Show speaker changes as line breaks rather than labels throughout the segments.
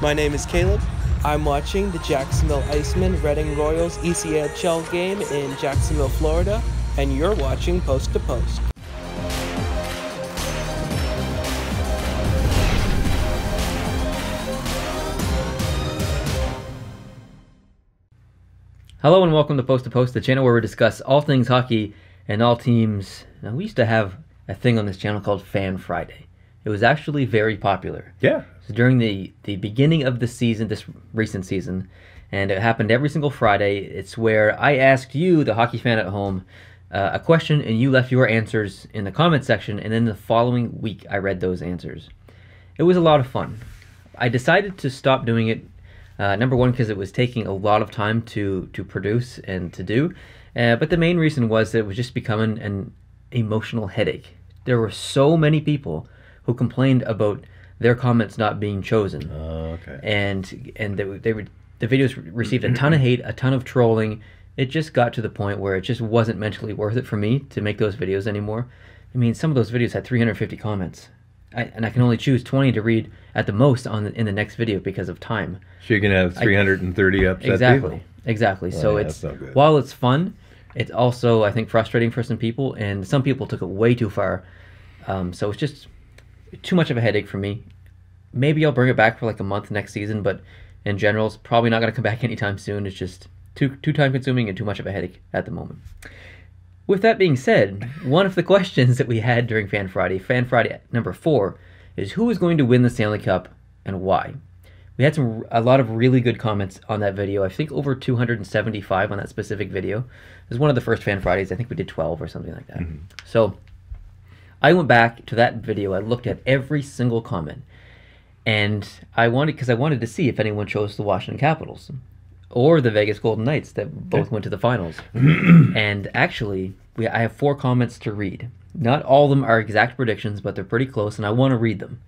My name is Caleb. I'm watching the Jacksonville Icemen Reading Royals ECHL game in Jacksonville, Florida, and you're watching Post to Post.
Hello and welcome to Post, the channel where we discuss all things hockey and all teams. Now, we used to have a thing on this channel called Fan Friday. It was actually very popular.
Yeah.
So during the beginning of the season, this recent season, and it happened every single Friday. It's where I asked you, the hockey fan at home, a question, and you left your answers in the comment section, and then the following week I read those answers. It was a lot of fun. I decided to stop doing it. Number one, because it was taking a lot of time to produce and to do, but the main reason was that it was just becoming an emotional headache. There were so many people who complained about their comments not being chosen.
Okay.
And the videos received a ton of hate, a ton of trolling. It just got to the point where it just wasn't mentally worth it for me to make those videos anymore. I mean, some of those videos had 350 comments. And I can only choose 20 to read at the most in the next video because of time.
So you're going to have 330 upset
exactly,
people?
Exactly.
Well,
so
yeah,
it's,
while
it's fun, it's also, I think, frustrating for some people, and some people took it way too far. So it's just too much of a headache for me. Maybe I'll bring it back for like a month next season, but in general, it's probably not going to come back anytime soon. It's just too time-consuming and too much of a headache at the moment. With that being said, one of the questions that we had during Fan Friday number 4, is who is going to win the Stanley Cup and why? We had a lot of really good comments on that video. I think over 275 on that specific video. It was one of the first Fan Fridays. I think we did 12 or something like that. So I went back to that video. I looked at every single comment, and I wanted to see if anyone chose the Washington Capitals or the Vegas Golden Knights that both went to the finals. And actually, I have 4 comments to read. Not all of them are exact predictions, but they're pretty close, and I want to read them.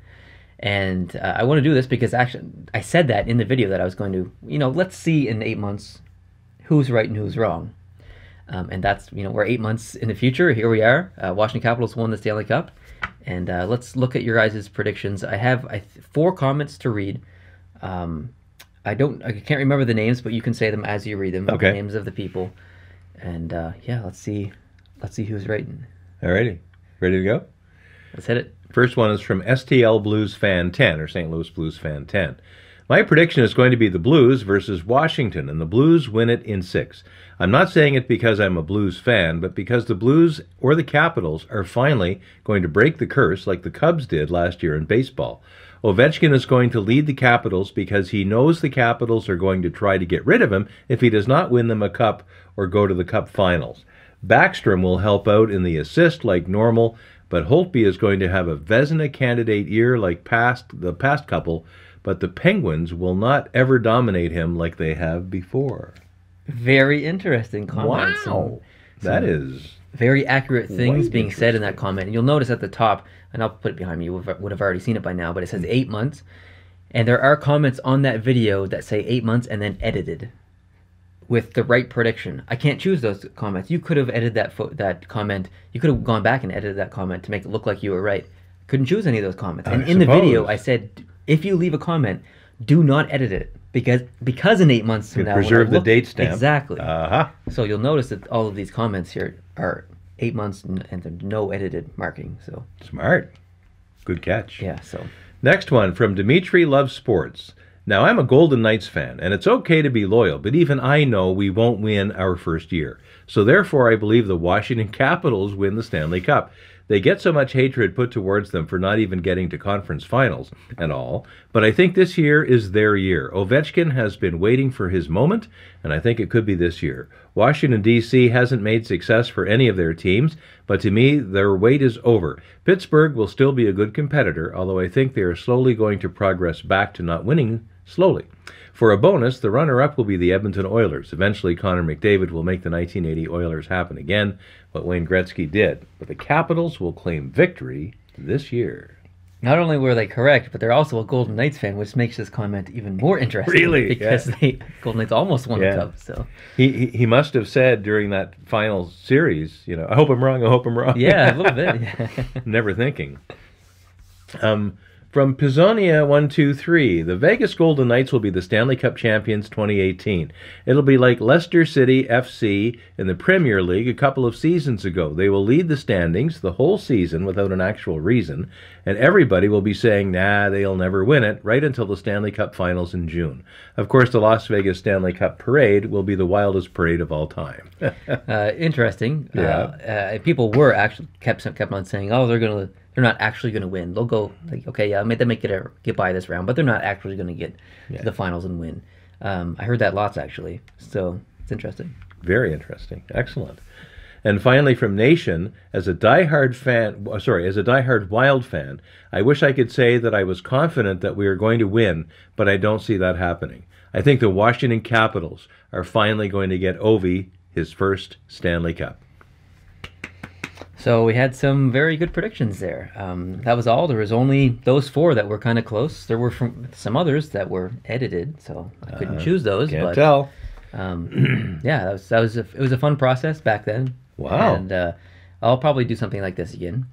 And I want to do this because actually I said that in the video that I was going to, let's see in 8 months who's right and who's wrong. And that's, we're 8 months in the future. Here we are. Washington Capitals won the Stanley Cup. And let's look at your guys' predictions. I have 4 comments to read. I can't remember the names, but you can say them as you read them.
Okay.
The names of the people. And yeah, let's see who's right.
Alrighty. Ready to go?
Let's hit it.
First one is from STL Blues Fan 10, or St. Louis Blues Fan 10. My prediction is going to be the Blues versus Washington, and the Blues win it in 6. I'm not saying it because I'm a Blues fan, but because the Blues or the Capitals are finally going to break the curse like the Cubs did last year in baseball. Ovechkin is going to lead the Capitals because he knows the Capitals are going to try to get rid of him if he does not win them a cup or go to the Cup Finals. Backstrom will help out in the assist like normal, but Holtby is going to have a Vezina candidate year like the past couple, but the Penguins will not ever dominate him like they have before.
Very interesting comments.
Wow. That is
very accurate things being said in that comment. And you'll notice at the top, and I'll put it behind me, you would have already seen it by now, but it says 8 months. And there are comments on that video that say 8 months and then edited with the right prediction. I can't choose those comments. You could have edited that comment. You could have gone back and edited that comment to make it look like you were right. Couldn't choose any of those comments. And in the video, I said, if you leave a comment, do not edit it because in 8 months from now,
preserve the date stamp.
Exactly. So you'll notice that all of these comments here are 8 months and no edited marking. So
smart. Good catch.
Yeah. So
next one from Dimitri Loves Sports. Now, I'm a Golden Knights fan, and it's okay to be loyal, but even I know we won't win our first year. So therefore, I believe the Washington Capitals win the Stanley Cup. They get so much hatred put towards them for not even getting to conference finals and all, but I think this year is their year. Ovechkin has been waiting for his moment, and I think it could be this year. Washington, D.C. hasn't made success for any of their teams, but to me, their wait is over. Pittsburgh will still be a good competitor, although I think they are slowly going to progress back to not winning slowly. For a bonus, the runner-up will be the Edmonton Oilers. Eventually, Connor McDavid will make the 1980 Oilers happen again, what Wayne Gretzky did. But the Capitals will claim victory this year.
Not only were they correct, but they're also a Golden Knights fan, which makes this comment even more interesting.
Really?
Because Golden Knights almost won the Cup. So
he must have said during that final series, I hope I'm wrong, I hope I'm wrong.
Yeah, a little bit. Yeah.
Never thinking. From Pizzonia 123, the Vegas Golden Knights will be the Stanley Cup champions 2018. It'll be like Leicester City FC in the Premier League a couple of seasons ago. They will lead the standings the whole season without an actual reason, and everybody will be saying, nah, they'll never win it, right until the Stanley Cup finals in June. Of course, the Las Vegas Stanley Cup parade will be the wildest parade of all time.
Interesting.
Yeah.
People were actually kept on saying, oh, they're not actually going to win. They'll go, like, okay, yeah, they may get by this round, but they're not actually going to get to the finals and win. I heard that lots, actually. So it's interesting.
Very interesting. Excellent. And finally, from Nation, as a diehard Wild fan, I wish I could say that I was confident that we are going to win, but I don't see that happening. I think the Washington Capitals are finally going to get Ovi his first Stanley Cup.
So we had some very good predictions there. That was all. There was only those 4 that were kind of close. There were some others that were edited, so I couldn't choose those.
Can't tell.
Yeah, it was a fun process back then.
Wow.
And I'll probably do something like this again.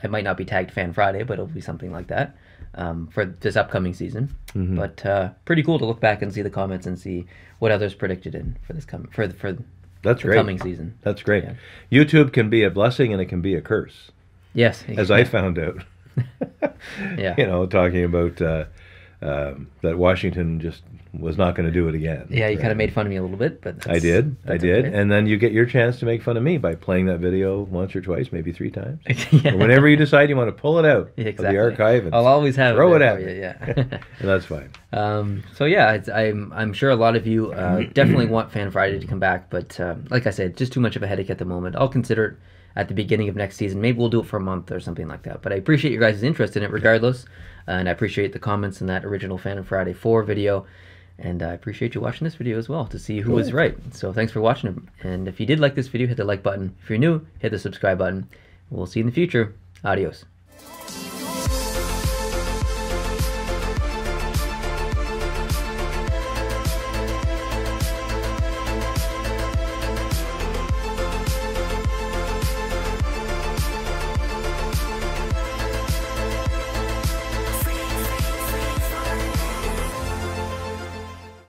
It might not be tagged Fan Friday, but it'll be something like that for this upcoming season. Mm-hmm. But pretty cool to look back and see the comments and see what others predicted in for this
That's great.
coming season.
That's great.
Yeah.
YouTube can be a blessing and it can be a curse.
Yes.
As I found out.
Yeah.
You know, talking about that Washington just was not going to do it again.
Yeah, you kind of made fun of me a little bit, but
I did.
Okay.
And then you get your chance to make fun of me by playing that video once or twice, maybe 3 times.
Yeah.
Or whenever you decide you want to pull it out of the
Exactly.
archive and
I'll always have
throw it
there
at
for
me.
you, yeah.
And that's fine.
So yeah, I'm sure a lot of you definitely want Fan Friday to come back, but like I said, just too much of a headache at the moment. I'll consider it at the beginning of next season. Maybe we'll do it for a month or something like that. But I appreciate your guys' interest in it regardless, and I appreciate the comments in that original Fan Friday 4 video, and I appreciate you watching this video as well to see who was right. So thanks for watching, and if you did like this video, hit the like button. If you're new, hit the subscribe button. We'll see you in the future. Adios.